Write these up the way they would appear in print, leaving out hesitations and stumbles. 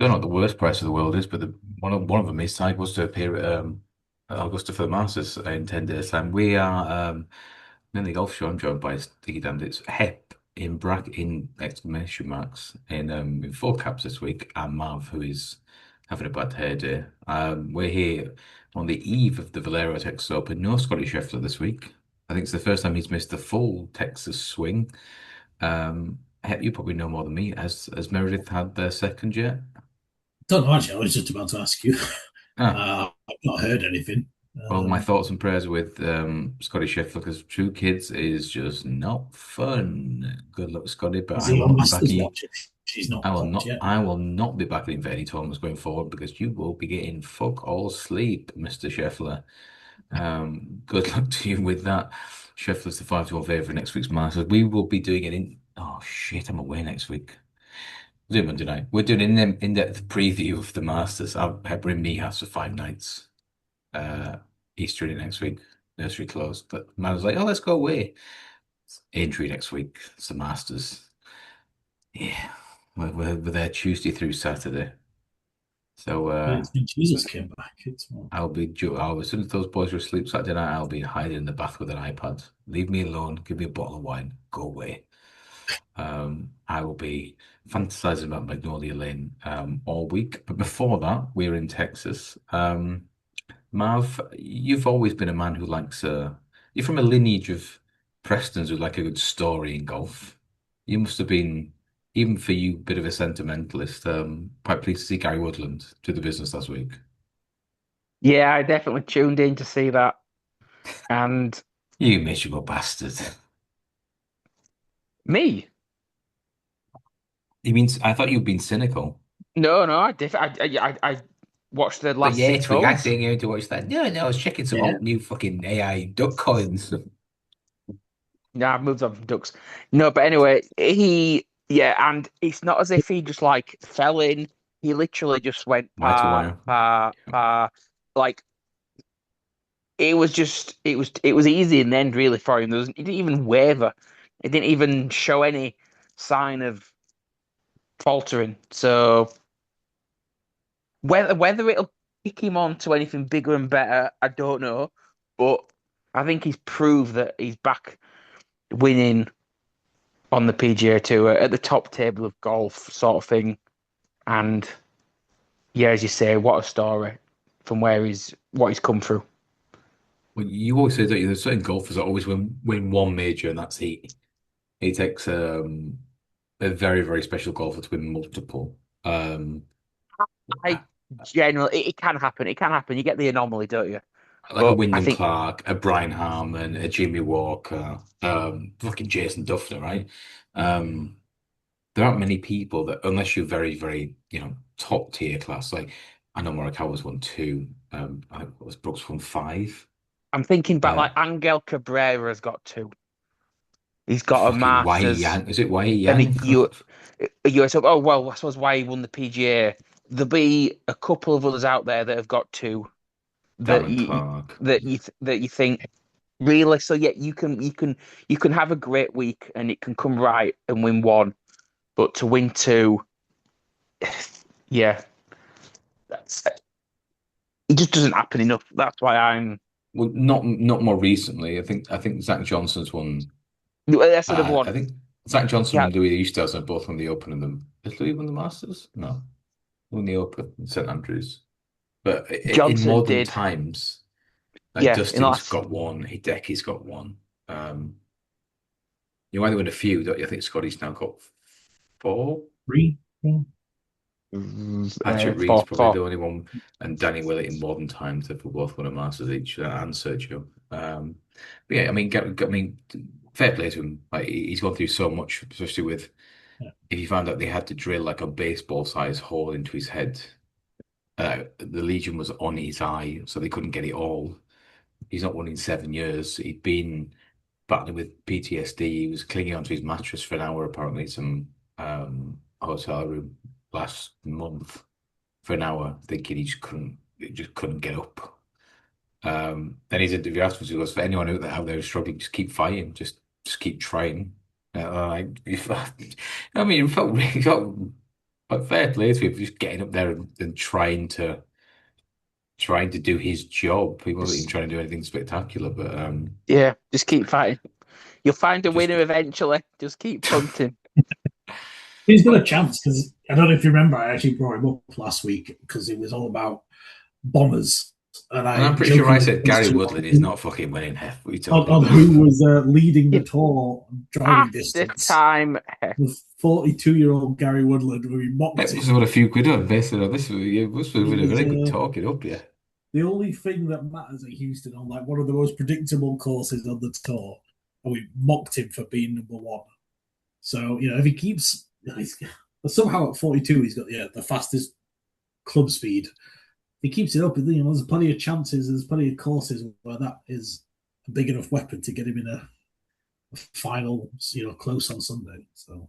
don't know what the worst price of the world is, but one of them is side was to appear at Augusta for the Masters in 10 days' time. We are in the golf show. I'm joined by Sticky Damned. It's Hep in exclamation marks in full caps this week, and Marv, who is having a bad hair day. We're here on the eve of the Valero Texas Open. No Scotty Scheffler this week. I think it's the first time he's missed the full Texas swing. Hep, you probably know more than me. Has Meredith had their second yet? Don't know, actually. I was just about to ask you. Ah, I've not heard anything. well, my thoughts and prayers with Scotty Scheffler because two kids is just not fun. Good luck, Scotty, but Is I he will on not be back Masters in. watch? She's not I will popped not. yet. I will not be back in for any tournaments going forward because you will be getting fuck all sleep, Mr. Scheffler. Good luck to you with that. Scheffler's the 5-1 favourite for next week's Masters. We will be doing it in. Oh shit! I'm away next week. We're doing Monday night. We're doing an in-depth preview of the Masters. I'll bring me house for 5 nights. Uh, Easter in next week. Nursery closed, but man was like, "Oh, let's go away." Injury next week. It's the Masters. Yeah, we're there Tuesday through Saturday. So It's when Jesus came back. as soon as those boys are asleep Saturday night, I'll be hiding in the bath with an iPad. Leave me alone. Give me a bottle of wine. Go away. I will be fantasizing about Magnolia Lane all week. But before that, we're in Texas. Marv, you've always been a man who likes you're from a lineage of Prestons who like a good story in golf. You must have been, even for you, a bit of a sentimentalist. Quite pleased to see Gary Woodland do the business last week. Yeah, I definitely tuned in to see that. And You miserable bastard. me? You mean I thought you'd been cynical. No, I watched the But last yeah, six Twig, I holes. didn't go to watch that. No, I was checking some Yeah. old new fucking AI duck coins. Yeah, I've moved on from Ducks. No, but anyway, and it's not as if he just like fell in. He literally just went Wire to par, wire. par, par. Like it was easy in the end really for him. He didn't even waver. It didn't even show any sign of faltering. So whether it'll kick him on to anything bigger and better, I don't know. But I think he's proved that he's back winning on the PGA Tour at the top table of golf, sort of thing. And yeah, as you say, what a story from what he's come through. Well, you always say that there's certain golfers that always win one major, and that's he. It takes a very, very special golfer to win multiple. I generally, it can happen. It can happen. You get the anomaly, don't you? Like a But I Wyndham think Clark, a Brian Harman, a Jimmy Walker, fucking Jason Duffner, right? Um, there aren't many people that, unless you're very, very, top tier class. Like I know Morikawa's won two. I think it was Brooks won five. I'm thinking back Uh, like Angel Cabrera's got two. He's got a fucking Wai Masters Yang, is it Wai and Yang? a US Open. Oh well, I suppose why he won the PGA. There'll be a couple of others out there that have got two that Darren you Clark. that you think really. So yeah, you can have a great week and it can come right and win one, but to win two, yeah, that's it just doesn't happen enough. That's why I'm. Well, not more recently. I think Zach Johnson's won. That's another one. I think Zach Johnson Yeah, and Louis Oosthuizen have both won the Open and the. Has Louis won the Masters? No, won the Open in St Andrews. But in Johnson modern did. times, like Yeah, in the Dustin's last got one, Hideki's got one. You either win a few, don't you? I think Scotty's now got four. Three. Yeah. Patrick Reed's four, probably four. the only one, and Danny Willett in modern times have both won a Masters each, and Sergio. But yeah, I mean, fair play to him. Like he's gone through so much, especially with Yeah. if you found out they had to drill like a baseball-sized hole into his head. The lesion was on his eye, so they couldn't get it all. He's not won in 7 years. He'd been battling with PTSD. He was clinging onto his mattress for an hour, apparently, in some hotel room last month for an hour, thinking he just couldn't get up. Then his interview afterwards, he goes, "For anyone out there who's struggling, just keep fighting, just keep trying." Like, I mean, it felt really felt. But fair play to him for just getting up there and trying to do his job. He wasn't even Just trying to do anything spectacular, but yeah, just keep fighting. You'll find a just winner eventually. Just keep punting. He's got But a chance because I don't know if you remember, I actually brought him up last week because it was all about bombers. And and I I'm pretty sure I jokingly said Gary questioned Woodland is not fucking winning half. What are you talking on about? who was leading the yeah, tour driving half the distance. time, The 42-year-old Gary Woodland, where he mocked It must him. have had a few quid on based on this. It must have He been a was very good talking up, yeah. the only thing that matters at Houston on like one of the most predictable courses on the tour, and we mocked him for being number one. So if he keeps somehow at 42, he's got the fastest club speed. If he keeps it up, there's plenty of chances. There's plenty of courses where that is a big enough weapon to get him in a final, close on Sunday. So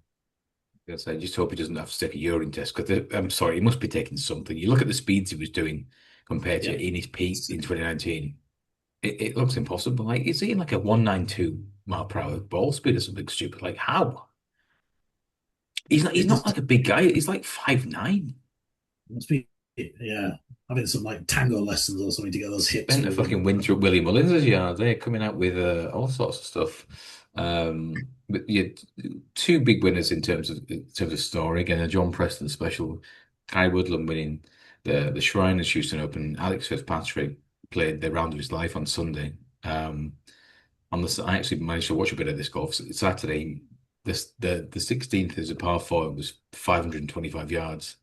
Yes, I just hope he doesn't have to take a urine test because I'm sorry, he must be taking something. You look at the speeds he was doing compared to yeah, in his peak in 2019. It looks impossible. Like, is he in like a 192 mile per hour ball speed or something stupid? Like, how? He's it not just like a big guy. He's like 5'9". must be having some like tango lessons or something to get those hips Spent a moving. fucking winter at Willie Mullins' yard. They're coming out with all sorts of stuff. But yeah, two big winners in terms of story. Again, a John Preston special. Guy Woodland winning the Shriners Houston Open. Alex Fitzpatrick played the round of his life on Sunday. I actually managed to watch a bit of this golf Saturday. The 16th is a par four. It was 525 yards.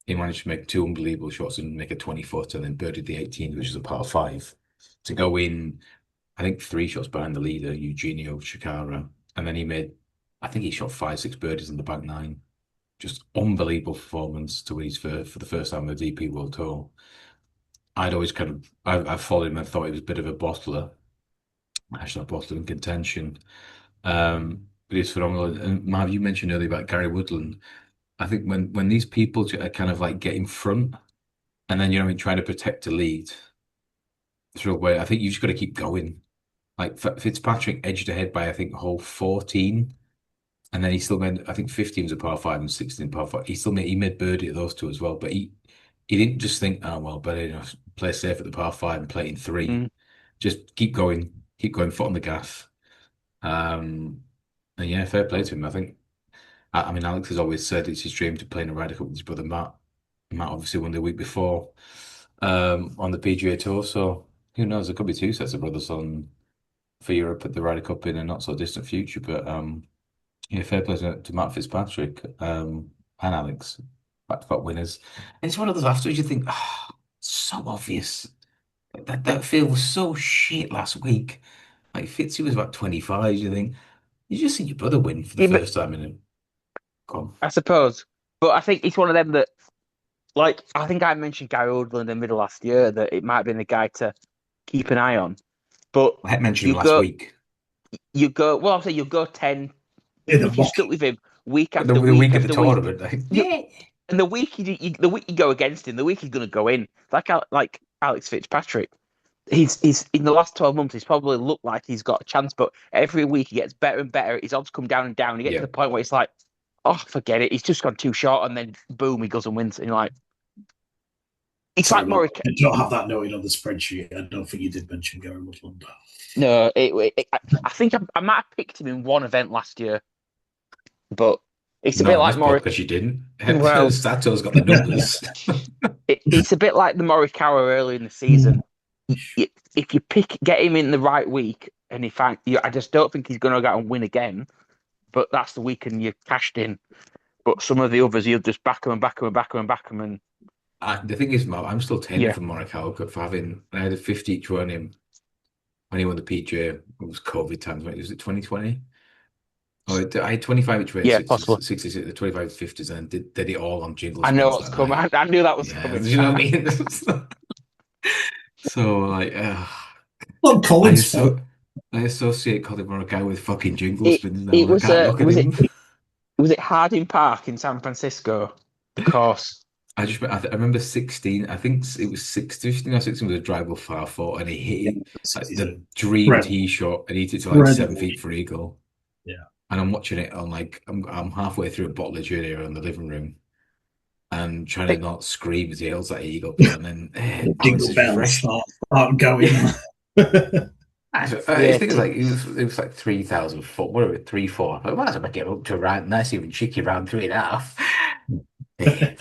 He managed to make two unbelievable shots and make a 20 foot and then birdied the 18th, which is a par five, to go in, I think, three shots behind the leader, Eugenio Chacarra. And then I think he shot five, six birdies in the back nine. Just unbelievable performance to win for the first time on the DP World Tour. I've followed him and thought he was a bit of a bottler, actually, a bottler in contention. But he's phenomenal. And Marv, you mentioned earlier about Gary Woodland. I think when these people kind of like get in front and then trying to protect the lead through away, I think you just got to keep going. Like Fitzpatrick edged ahead by I think hole 14, and then he still made I think 15 was a par five and 16 par five. He made birdie at those two as well, but he didn't just think, oh well, better play safe at the par five and play it in three. mm, Just keep going, foot on the gas. Um, and yeah, fair play to him. I think. I mean, Alex has always said it's his dream to play in a Ryder Cup with his brother Matt. Matt obviously won the week before on the PGA Tour, so who knows? There could be two sets of brothers on for Europe at the Ryder Cup in a not so distant future. But yeah, fair play to Matt Fitzpatrick and Alex, back-to-back winners. And it's one of those afterwards you think, so obvious. That field was so shit last week. Like Fitzy was about 25. You think you just see your brother win for the yeah, but first time in a. Come I suppose. But I think it's one of them that, like, I think I mentioned Gary Woodland in the middle last year that it might have been the guy to keep an eye on. But I had mentioned you him last go, week. well, I'll say you go 10, In the if you mock. stuck with him week The, after the week week of the after week, tournament, like, you, yeah. and the week you go against him, the week he's going to go in. Like Alex Fitzpatrick. He's in the last 12 months, he's probably looked like he's got a chance, but every week he gets better and better. His odds come down and down. You get to Yeah. the point where it's like, oh, forget it. He's just gone too short, and then boom, he goes and wins. And you're like, it's Sorry, like Mark. Moric. I don't have that noted on the spreadsheet. I don't think you did mention Gary Woodland. No, I think I might have picked him in one event last year, but it's a bit Not on like this Moric. podcast, you didn't. Well, Sato's got the numbers. it's a bit like the Morikawa early in the season. If you get him in the right week, and I just don't think he's going to go out and win again. But that's the week, and you cashed in. But some of the others, you'll just back them and back them and back them and back them, and The thing is, Mal, I'm still tender yeah, for Morikawa for having. I had a 50 each on him when he won the PGA. It was COVID times, right? Was it 2020? Oh, I had 25 each way, yeah, possibly. 66, the 25 50s, and did it all on jingle I know spins what's that coming. night. I knew that was Yeah, do coming. you know what I mean? So, like, Not I Colin's just fault. so I associate Colin Morikawa with fucking jingle It spins now, it and I was can't look at him. was it Harding Park in San Francisco? The course. I remember 16. I think it was 15 or 16 was a drivable far four, and he hit it like the dream Incredible. tee shot, and he hit it to like 7 feet Incredible. for eagle. Yeah. And I'm watching it on like I'm halfway through a bottle of gin here in the living room, and trying to think not scream as he holds that eagle putt, and then The balance jingle is bells refreshing. start going. I yeah, think it was like 3,000 foot, whatever, 3, 4. I might as well get up to around nice, even cheeky round 3.5. Dave.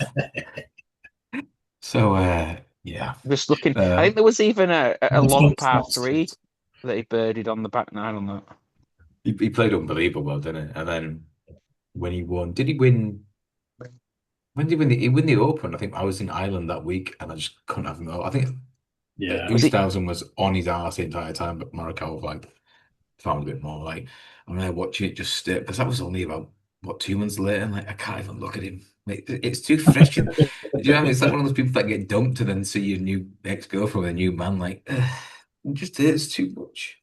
So yeah. just looking. I think Um, there was even a long Don't par stop. three that he birdied on the back nine on that. he played unbelievable well, didn't he? And then when he won, did he win? When did he win he win the Open? I think I was in Ireland that week and I just couldn't have him. I think Yeah. Was it? Oosthuizen was on his ass the entire time, but Morikawa was like found a bit more. Like I'm there watching it just because that was only about what 2 months later, and like I can't even look at him. Like, it's too fresh. And, do you know what I mean? It's like one of those people that get dumped and then see your new ex-girlfriend with a new man. Like, it just hurts too much.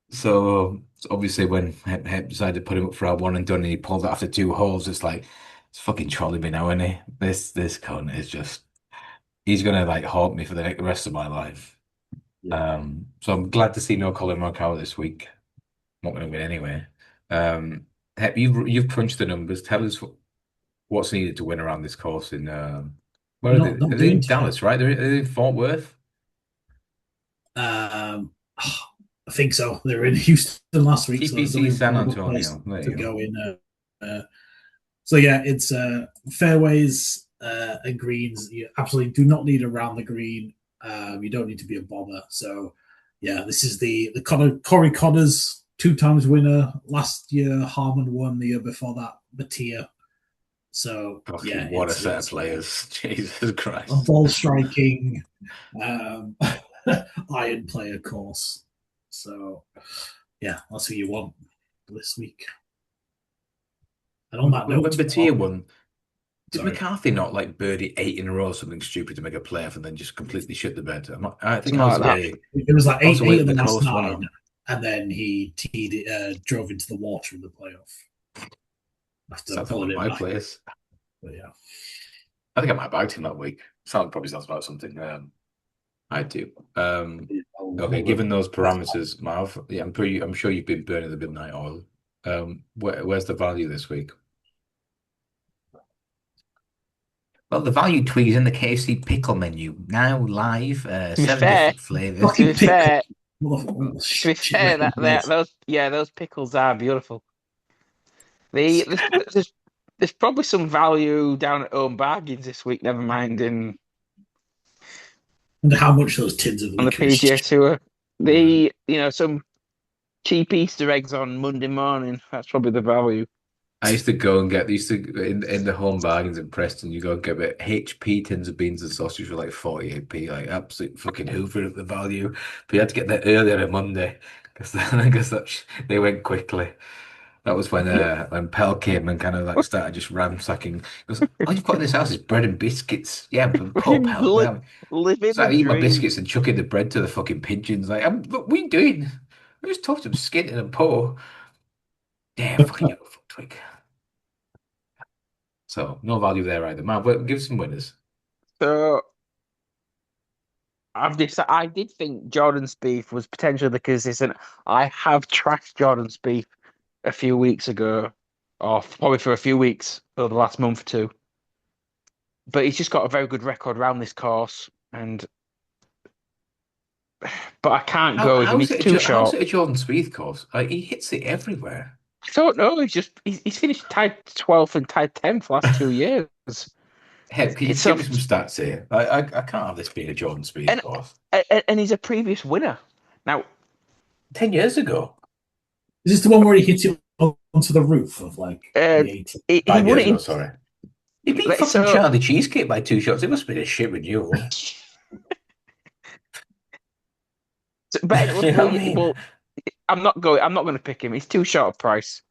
So obviously, when Hep decided to put him up for our one and done, and he pulled it after 2 holes, it's like it's fucking trolling me now, isn't he? This cunt is just he's gonna like haunt me for the rest of my life. Yeah. So I'm glad to see no Colin Morikawa this week. Not gonna win anyway. Um, Hep, you've crunched the numbers. Tell us what's needed to win around this course in where are they? Not Are they doing in too much. Dallas, right? They're in Fort Worth. I think so. They were in Houston last week, so there's TPC only San one other place Antonio. There to you go. go in. So yeah, it's fairways and greens. You absolutely do not need around the green. You don't need to be a bomber. So yeah, this is the Corey Connors 2 times winner last year. Harmon won the year before that. Batia. So yeah, Fucking what a it's set of it's players. Jesus a Christ. ball striking um, iron player course. So yeah, that's who you want this week. And on that When note, Batia won, did sorry, McCarthy not like birdie 8 in a row, something stupid to make a playoff, and then just completely shit the bed? I think Something I was like that. away. it was like I was away eight at of the the last coast, one nine, of and then he drove into the water in the playoff after Sounds like one pulling of it my back. players. But yeah, I think I might have bagged him that week. Probably sounds about something. I do. Okay, given those parameters, Marv, yeah, I'm sure you've been burning the midnight oil. Where's the value this week? Well, the value twig is in the KFC pickle menu now live. To be Seven fair, different flavors. to be fucking pickle. fair, Oh, to be shit fair, that recognized. those pickles are beautiful. The there's probably some value down at Home Bargains this week. Never mind in And how much those tins of on the licorice. PGA Tour. Some cheap Easter eggs on Monday morning. That's probably the value. I used to go and get used to in the home bargains in Preston. You go and get about HP tins of beans and sausage for like 48p, like absolute fucking hoover of the value. But you had to get there early on a Monday because I guess they went quickly. That was when Pell came and kind of like started just ransacking. Because all you've got in this house is bread and biscuits. Yeah, but poor Pell. Yeah, Living the started eating my dream. biscuits and chucking the bread to the fucking pigeons. Like, what are you doing? I just tossed them skinning and poor. Yeah, fucking you, fuck twig. So no value there either. Man, but give some winners. So I did think Jordan Spieth was potentially the consistent. I have trashed Jordan Spieth a few weeks ago, or probably for a few weeks over the last month or two. But he's just got a very good record around this course, and but I can't How, go with him. how's He's it too how's short. it a Jordan Spieth course? Like, he hits it everywhere. I don't know. He's finished tied 12th and tied 10th last 2 years. Heck, can you It's give a, me some stats here? I can't have this being a Jordan Spieth and course. and he's a previous winner. Now, 10 years ago. Is this the one where he hits it onto the roof of like uh, the 80? he Five won years it ago, in. sorry. He beat fucking So Charlie Cheesecake by 2 shots. It must have been a shit renewal. but You know what I mean? well, I'm not going to pick him. He's too short of price.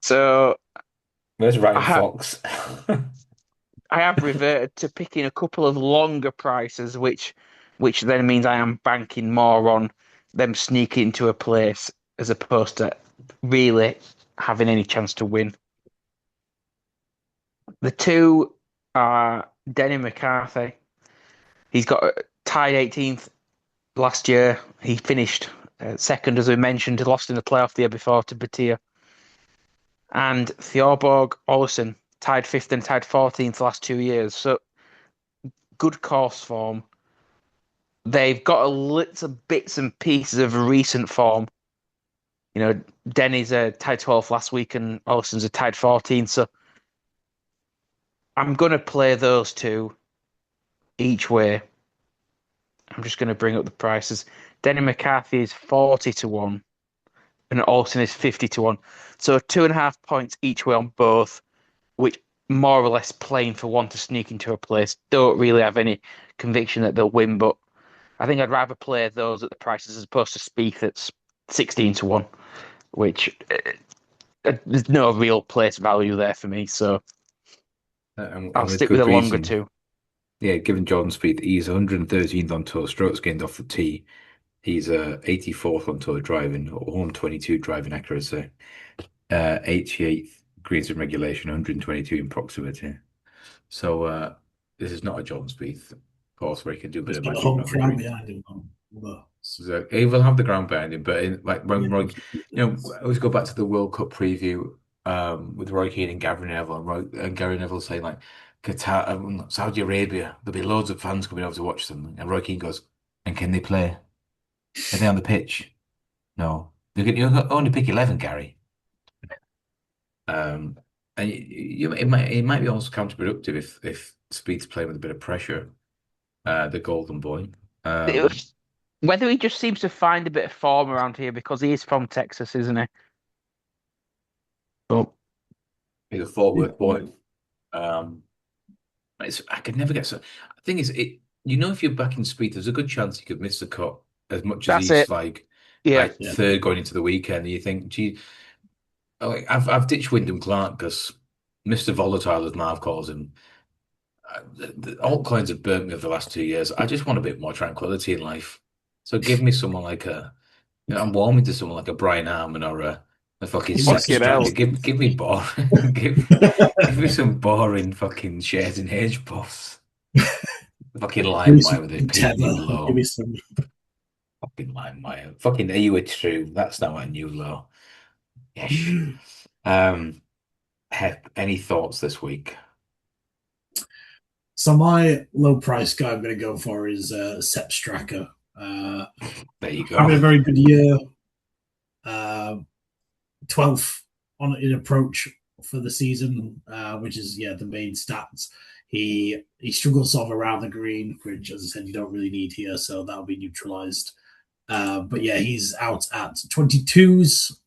So Where's I Ryan have Fox? I have reverted to picking a couple of longer prices, which then means I am banking more on them sneaking into a place as opposed to really having any chance to win. The two are Denny McCarthy. He's got tied 18th last year. He finished second, as we mentioned, lost in the playoff the year before to Batia. And Thorborg Olesen, tied fifth and tied 14th the last 2 years. So good course form. They've got a little bits and pieces of recent form. Denny's tied 12th last week and Olsen's a tied 14th. So I'm going to play those two each way. I'm just going to bring up the prices. Denny McCarthy is 40-1 and Olsen is 50-1. So 2.5 points each way on both, which more or less playing for one to sneak into a place. Don't really have any conviction that they'll win, but I think I'd rather play those at the prices as opposed to Spieth that's 16-1, which there's no real place value there for me. So I'll with stick with good the longer reason. two. Yeah, given Jordan Spieth, he's 113th on tour, strokes gained off the tee. He's 84th on tour driving, 122 driving accuracy, 88th greens in regulation, 122 in proximity. So this is not a Jordan Spieth course where he can do a bit He's of got a magic home around the crowd green. behind him. But, So he will have the ground behind him, but like when Roy, yeah. I always go back to the World Cup preview with Roy Keane and Gary Neville, and Gary Neville saying like Qatar, Saudi Arabia, there'll be loads of fans coming over to watch them, and Roy Keane goes, "And can they play? Are they on the pitch? No, you can only pick 11, Gary." Um, and it might be also counterproductive if Speed's playing with a bit of pressure, the golden boy. Um, Whether he just seems to find a bit of form around here because he is from Texas, isn't he? But he's a Fort Worth boy. Um, I could never get so. The thing is, if you're back in speed, there's a good chance you could miss the cut as much as that's he's it. like Yeah. like third going into the weekend. And you think, gee, I've ditched Wyndham Clark because Mr. Volatile, as Marv calls him. The altcoins have burnt me over the last 2 years. I just want a bit more tranquility in life. So give me someone like I'm warming to someone like a Brian Harmon or a fucking Seth Fucking hell. Straka. Give me boring. Give me some boring fucking shares in Hedge Boss. Fucking Give me LimeWire some with a tether. premium Give low. me some. Fucking LimeWire. Fucking are you a true? That's now a new low. Yes. Um, Hep, any thoughts this week? So my low price guy I'm going to go for is Sepp Straka. There you go. Having a very good year. 12th in approach for the season, which is the main stats. He struggles sort of around the green, which, as I said, you don't really need here, so that'll be neutralized. But yeah, he's out at 22s,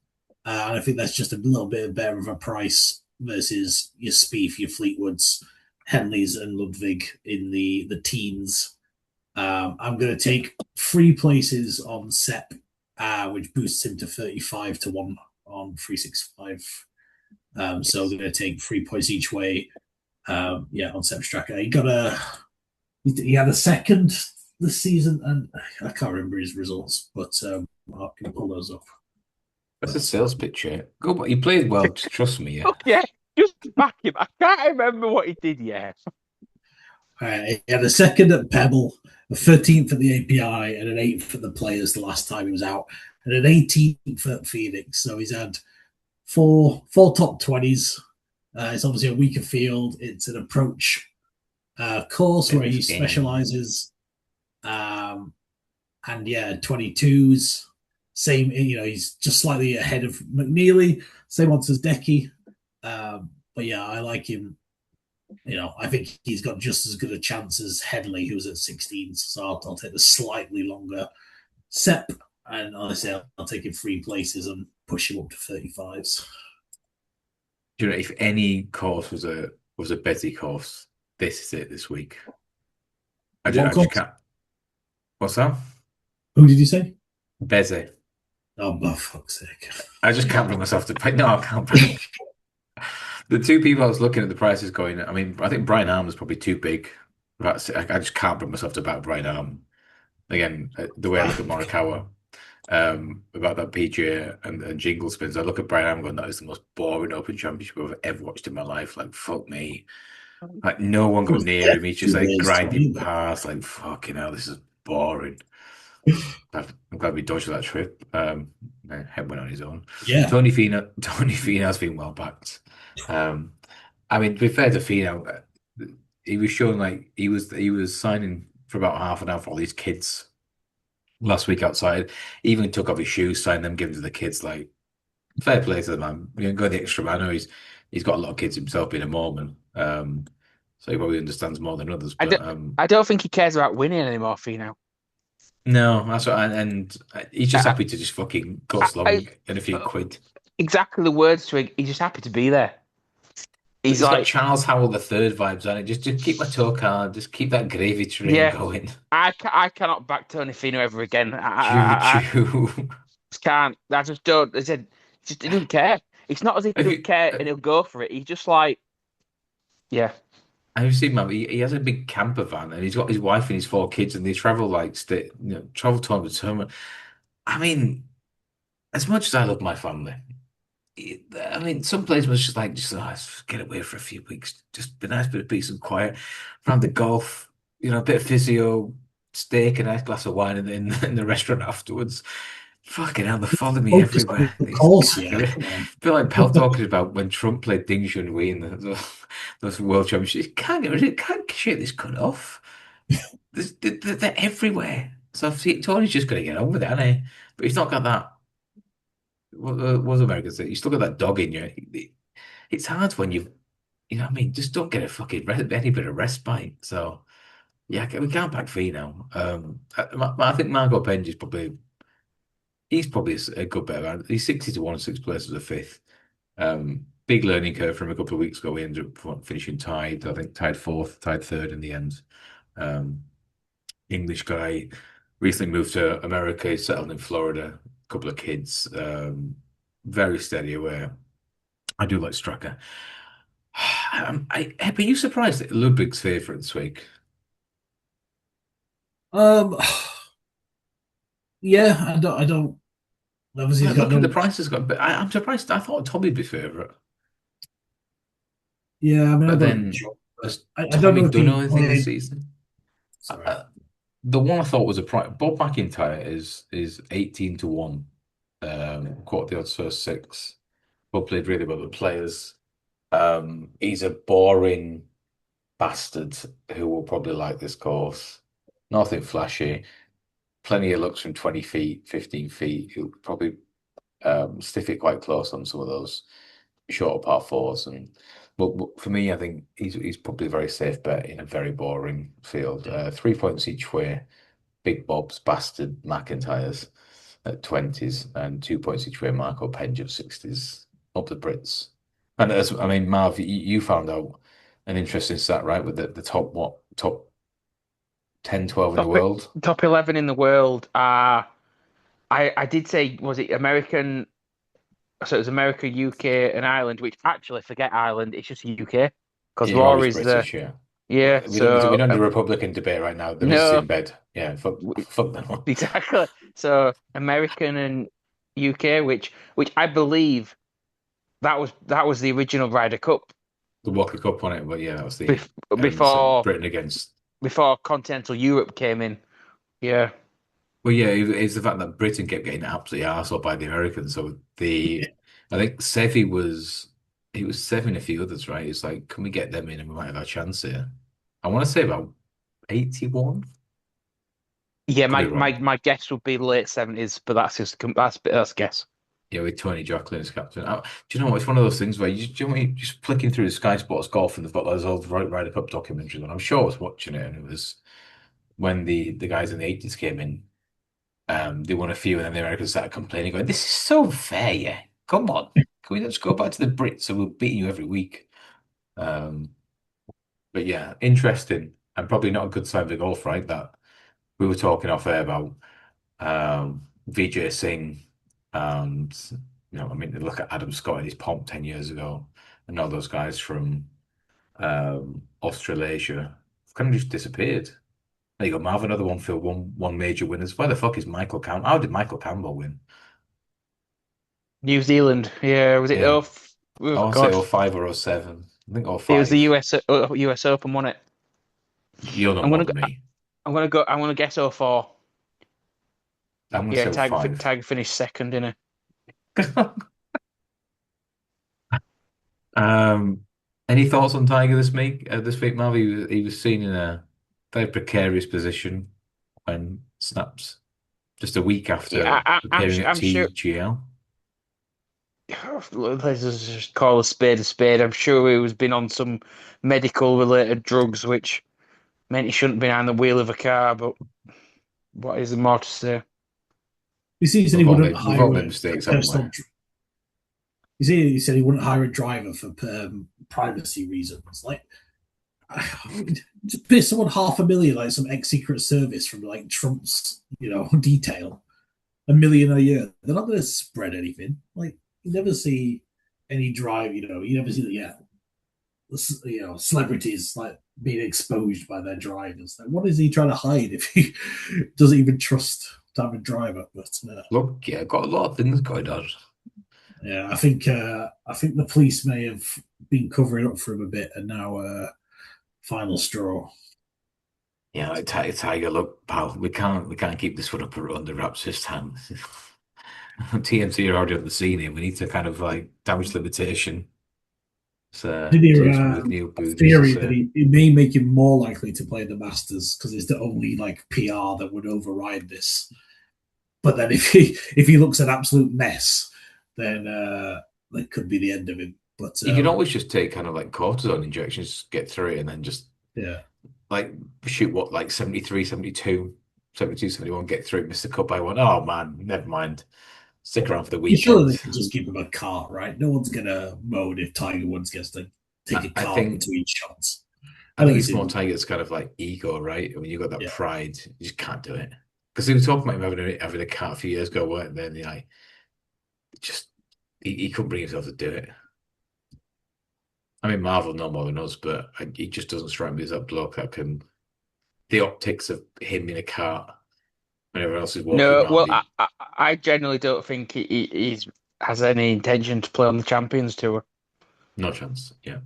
and I think that's just a little bit better of a price versus your Spieth, your Fleetwoods, Henleys, and Ludwig in the teens. I'm going to take 3 places on Sepp, which boosts him to 35-1 on 365. So I'm going to take 3 points each way. On Sepp Straka. He had a second this season, and I can't remember his results, but I can pull those up. That's a sales picture. Go, but he played well. Just trust me. Yeah. Yeah, just back him. I can't remember what he did yet. He had a second at Pebble, a 13th at the API, and an 8th at the Players the last time he was out, and an 18th at Phoenix. So he's had four top 20s. It's obviously a weaker field. It's an approach course where he specializes. And 22s. Same, he's just slightly ahead of McNeely. Same odds as Decky. But yeah, I like him. I think he's got just as good a chance as Headley, who's at 16s. So I'll take the slightly longer Sepp, and honestly, I'll take him 3 places and push him up to 35s. If any course was a Betty course, this is it this week. I just can't. What's that? Who did you say? Bezzy. Oh, for fuck's sake. I just can't bring myself to pay. No, I can't bring. The two people I was looking at the prices going, I mean, I think Brian Arm is probably too big. I just can't bring myself to back Brian Arm. Again, the way I look at Morikawa, about that PGA and jingle spins, I look at Brian Arm going, that is the most boring Open Championship I've ever watched in my life. Like, fuck me. Like, no one got near him. He's just like grinding past. Like, fucking hell, this is boring. I'm glad we dodged that trip. Head went on his own. Yeah. Tony Finau's been well backed. I mean, to be fair to Fino, he was showing like he was signing for about half an hour for all these kids last week outside. He even took off his shoes, signed them, gave them to the kids. Like fair play to the man. You know, go the extra mile. I know he's got a lot of kids himself being a Mormon, so he probably understands more than others. I But don't I don't think he cares about winning anymore, Fino. no, that's what. And he's just I, happy to just fucking go I, along and a few quid. exactly the words, Twig. He's just happy to be there. He's He's got like, Charles Howell the third vibes on it. Just keep my toe card. Just keep that gravy train yeah, going. I cannot back Tony Fino ever again. Choo I choo. just can't. I just don't. I said, just he doesn't care. It's not as if he Have doesn't you care and he'll go for it. He's just like, yeah, have you seen man? He has a big camper van and he's got his wife and his four kids and they travel like travel time to term. I mean, as much as I love my family, I mean, some places was just like let's get away for a few weeks. Just be nice, bit of peace and quiet. Round the golf, a bit of physio, steak, a nice glass of wine in the restaurant afterwards. Fucking hell, they follow me Focus everywhere. on the It's course, can't get yeah. it. Come on. Feel like Pell talking about when Trump played Ding Junhui in those World Championships. Can't get rid of it. Can't shake this cut off. They're everywhere. So Tony's just going to get on with it, hasn't he? But he's not got that. What was American say? You still got that dog in you. It's hard when you know what I mean? Just don't get a fucking any bit of respite. So, yeah, we can't back Fee now. I think Margot Penge is he's probably a good bet around. He's 60 to 1, sixth place as a fifth. Big learning curve from a couple of weeks ago. We ended up finishing tied, I think tied fourth, tied third in the end. Um, English guy recently moved to America, he's settled in Florida, a couple of kids, very steady away. I do like Straka. But you surprised that Ludwig's favourite this week? Um, yeah, I don't. Obviously, he's Like, got looking at no. the prices, got. But I'm surprised. I thought Tommy'd be favourite, Yeah, I mean, but I've got. then has I don't Tommy know if done he anything this played. season? Sorry. Uh, the one I thought was a price. Bob McIntyre is 18 to 1. Caught the odds first six. Bob played really well with players. He's a boring bastard who will probably like this course. Nothing flashy. Plenty of looks from 20 feet, 15 feet. He'll probably stiff it quite close on some of those shorter par fours. But for me, I think he's probably a very safe bet in a very boring field. 3 points each way. Big Bob's bastard McIntyre's at 20s and 2 points each way. Marco Penge at 60s. Up the Brits. And as I mean, Marv, you found out an interesting stat, right? With the top 10, 12 in the Top world. top 11 in the world. I did say, was it American? So it was America, UK, and Ireland. Which actually, forget Ireland. It's just UK because You're always Rory's the British, yeah. yeah. We So don't do Republican debate right now. The missus is no, in bed. Yeah, fuck them all. exactly. So American and UK, which I believe that was the original Ryder Cup The Walker Cup on it, but yeah, that was the bef so before Britain against. before continental Europe came in. Yeah, Well, yeah, it's the fact that Britain kept getting absolutely arsed by the Americans. So I think Sevi he was Sevi and a few others, right? It's like, can we get them in and we might have a chance here? I want to say about 81. yeah. Could be My wrong. guess would be late 70s, but that's a guess. Yeah, with Tony Jacklin as captain. Do you know what? It's one of those things where do you know what, you're just flicking through the Sky Sports Golf and they've got those old Ryder Cup documentaries on. I'm sure I was watching it and it was when the guys in the 80s came in. They won a few, and then the Americans started complaining, going, "This is so unfair, yeah. Come on, can we just go back to the Brits? So we'll beat you every week." Um, but yeah, interesting, and probably not a good sign for golf, right? That we were talking off air about Vijay Singh, and I mean, look at Adam Scott and his pomp 10 years ago, and all those guys from Australasia kind of just disappeared. There you go, Marv, another one for one major winners. Where the fuck is Michael Campbell? How did Michael Campbell win? New Zealand, yeah. Was it? Yeah. Oh I want to say God, oh 05 or oh 07. I think oh it was the 05. US Open, wasn't it? You'll know I'm more gonna than me. I'm gonna guess 04. I'm going to Yeah, say oh 05. Tiger finished second in it. Um, Any thoughts on Tiger this week, Marv? He was seen in a very precarious position when snaps just a week Yeah, after I'm appearing at I'm sure. TGL. Let's just call a spade a spade. I'm sure he was been on some medical related drugs, which meant he shouldn't be behind the wheel of a car. But what is there more to say? You see, he said he We've all wouldn't made we've all hire made a mistakes, haven't we? personal. You see, he said he wouldn't hire a driver for privacy reasons. Like, just pay someone 500,000, like some ex-secret service from like Trump's, detail, 1 million a year. They're not going to spread anything. Like, you never see any drive. You never see celebrities like being exposed by their drivers. Like, what is he trying to hide if he doesn't even trust to have a driver? But Look, yeah, got a lot of things going on. yeah, I think the police may have been covering up for him a bit, and now final straw. Yeah, like Tiger, look, pal, we can't keep this one up under wraps this time. TMC are already on the scene here. We need to kind of like damage limitation. So Did do hear something with Neil a Booties to theory that say. it may make him more likely to play the Masters because it's the only like PR that would override this. But then if he looks an absolute mess, then that could be the end of him. But You can always just take kind of like cortisone injections, get through it, and then just yeah, like shoot what, like 73, 72, 72, 71, get through it, miss the cut by one. Oh man, never mind. Stick around for the you sure they weekend. could just give him a cart, right? No one's gonna moan if Tiger Woods gets to take I, a I cart think between shots. I I think don't it's see. more Tiger's kind of like ego, right? When you got that Yeah, pride, you just can't do it. Because they were talking about him having a cat a few years ago, weren't they? And like just he couldn't bring himself to do it. I mean, Marvel no more than us, but he just doesn't strike me as that bloke that can. The optics of him in a cart when everyone else is walking No, around, well, I generally don't think he's has any intention to play on the Champions Tour. no chance. Yeah,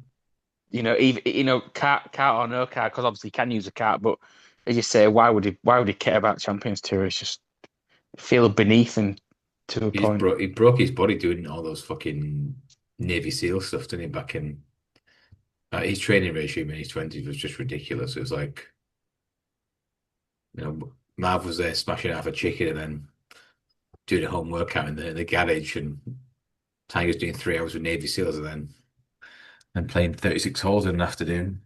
Even cart or no cart, because obviously he can use a cart, but as you say, why would he care about Champions Tour? It's just feel beneath him to a point. he broke his body doing all those fucking Navy SEAL stuff, didn't he? Back in his training regime in his 20s was just ridiculous. It was like, Marv was there smashing half a chicken and then doing a home workout in the garage, and Tiger's doing 3 hours with Navy SEALs and playing 36 holes in an afternoon.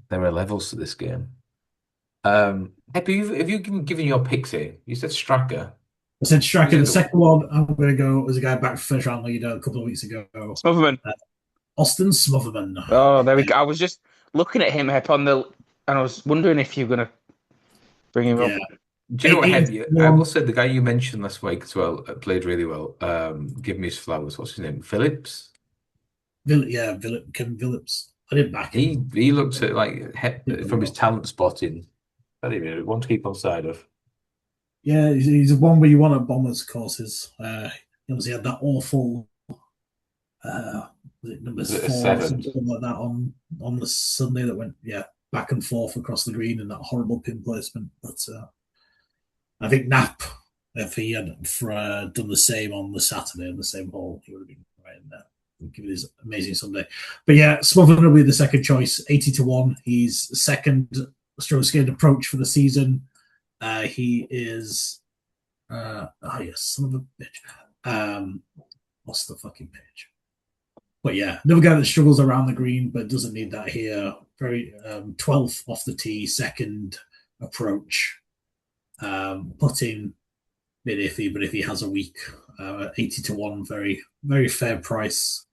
There are levels to this game. Have you given your picks here? You said Straka. I said Who's Striker. the The other one? second one, I'm going to go as a guy back for first round leader a couple of weeks ago. Smotherman. Austin Smotherman. Oh, there we go. I was just looking at him Hep on the, and I was wondering if you're gonna bring him Yeah, up. Do you know what, I will one. say the guy you mentioned last week as well played really well. Give me his flowers. What's his name? Phillips. Kevin Phillips. I didn't back him. He looks at like Did really from his well. talent spotting. Very good. One to keep on side of. Yeah, he's one where you want at Bombers courses. He obviously had that awful was it numbers Was it a 4 or seven? something like that on the Sunday that went back and forth across the green and that horrible pin placement. But I think Knapp, if he had done the same on the Saturday on the same hole, he would have been right in there. Given his amazing Sunday. But yeah, Smotherman will be the second choice, 80-1. He's second stroke gained approach for the season. He is yes, son of a bitch. Lost the fucking page. But yeah, another guy that struggles around the green, but doesn't need that here. Very 12th off the tee, second approach. Putting bit iffy, but if he has a week, 80-1, very, very fair price.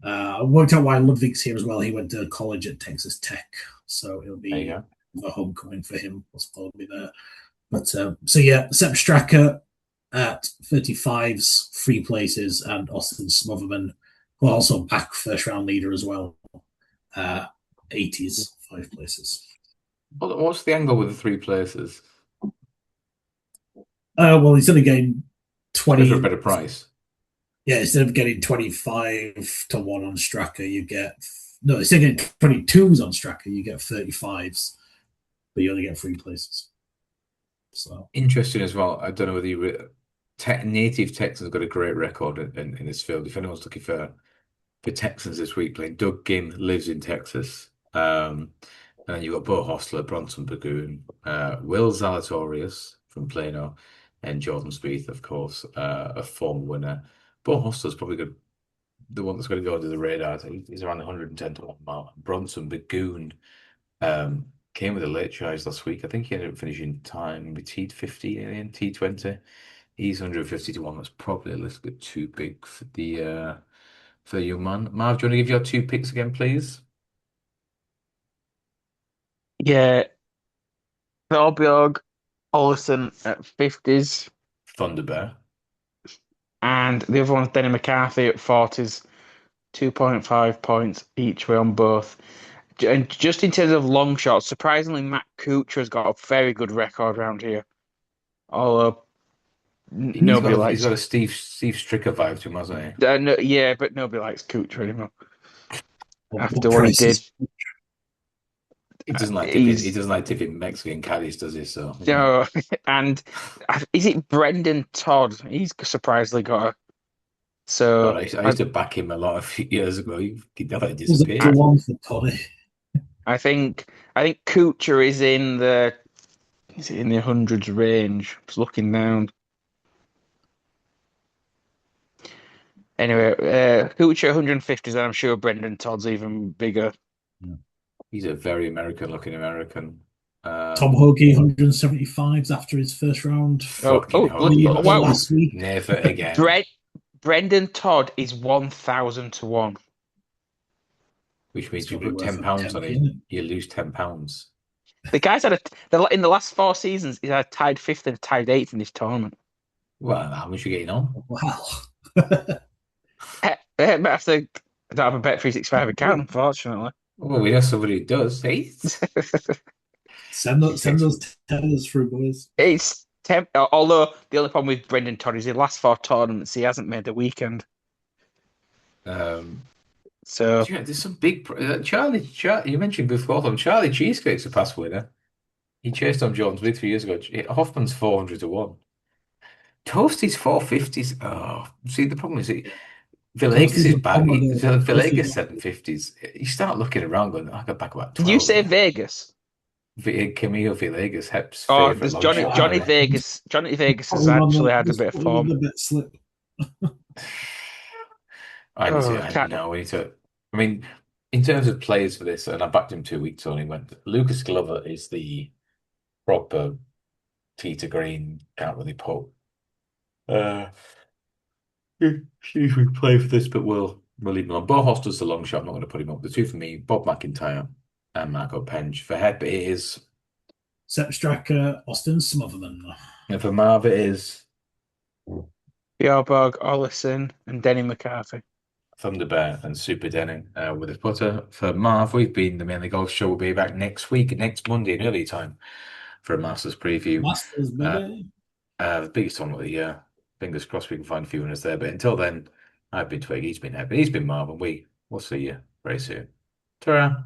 I worked out why Ludwig's here as well. He went to college at Texas Tech, so it'll There you be go. a homecoming for him. Will probably there. But so yeah, Sepp Straka at 35s, free places, and Austin Smotherman, who are also back first round leader as well, 80s, 5 places. What's the angle with the three places? Well, he's only getting Go for a 20. better price. Yeah, instead of getting 25-1 on Straka, you get no. Instead of getting 22s on Straka, you get 35s, but you only get 3 places. So Interesting as well. I don't know whether native Texans got a great record in this field. If anyone's looking for the Texans this week playing. Doug Ginn lives in Texas. And then you've got Bo Hostler, Bronson Burgoon, Will Zalatorius from Plano, and Jordan Spieth, of course, a former winner. Bo Hostler's probably good, the one that's going to go under the radar. I think he's around 110 to 1 mark. Bronson Burgoon came with a late charge last week. I think he ended up finishing time with T50 and T20. He's 150 to 1. That's probably a little bit too big for the young man. Marv, do you want to give your two picks again, please? Yeah, Thorbjorn Olesen at 50s, Thunder Bear. and the other one's Denny McCarthy at 40s, 2.5 points each way on both. And just in terms of long shots, surprisingly, Matt Kuchar has got a very good record around here. Although He's nobody got a, he's likes, got a Steve Stricker vibe to him, hasn't he? no, yeah, but nobody likes Kuchar anymore after What what he did. prices? He doesn't like tipping. He He's doesn't like tipping Mexican caddies, does he? So you know, and is it Brendan Todd? He's surprisingly got a God, so I used to back him a lot a few years ago. I thought he Was it the I, disappeared. one for Toddy? I think Kuchar is it in the hundreds range? Just looking down. Anyway, Kuchar 150s, and I'm sure Brendan Todd's even bigger. Yeah. He's a very American-looking American. Tom Um, Hoagie 175s after his first round Fucking lead Hoagie. Wow, last week. Never again. Brent Brendan Todd is 1,000 to 1. Which It's means you probably put worth 10 a pounds on 10p, him, isn't it? you lose 10 pounds. The guy's in the last 4 seasons, he's had tied fifth and tied eighth in this tournament. Well, how much are you getting on? Wow. But I don't have a Bet365 account, unfortunately. Well, we know somebody who does. Hey, Send he those, send takes. those tellers through, boys. Although the only problem with Brendan Todd is the last 4 tournaments he hasn't made the weekend. Um, So yeah, there's some big. Charlie, you mentioned before them. Charlie Cheesecake's a past winner. He chased on Jordan Spieth 3 years ago. Hoffman's 400 to 1. Toasty's 450s. Oh, see, the problem is Villegas Toasty's is a bad. bomber, though. Villegas Toasty's 750s. You start looking around going, I got back about did you 12 say there. Vegas? Camilo Villegas, Hep's Oh, favorite there's long Johnny shot Johnny guy. Vegas. Johnny Vegas has probably on actually the, had a he's bit of probably on form. the bet slip. Oh, I can't, know we need to. I mean, in terms of players for this, and I backed him 2 weeks on. He went. Lucas Glover is the proper tee to green. Can't really put. Uh, excuse me, play for this, but we'll leave him on. Bo Hostel's the long shot. I'm not going to put him up. The two for me: Bob McIntyre and Marco Penge. For Hep, it is, Sepp Straka, Austin Smotherman. and for Marv, it is Bjorborg, Ollison, and Denny McCarthy. Thunder Bear and Super Denning with his putter. For Marv, we've been the Mainly Golf Show. We'll be back next week, next Monday in early time for a Masters preview. Masters, Uh, baby. the biggest tournament of the year. Fingers crossed we can find a few winners there. But until then, I've been Twig, he's been Hep, he's been Marv, and we'll see you very soon. Ta-ra!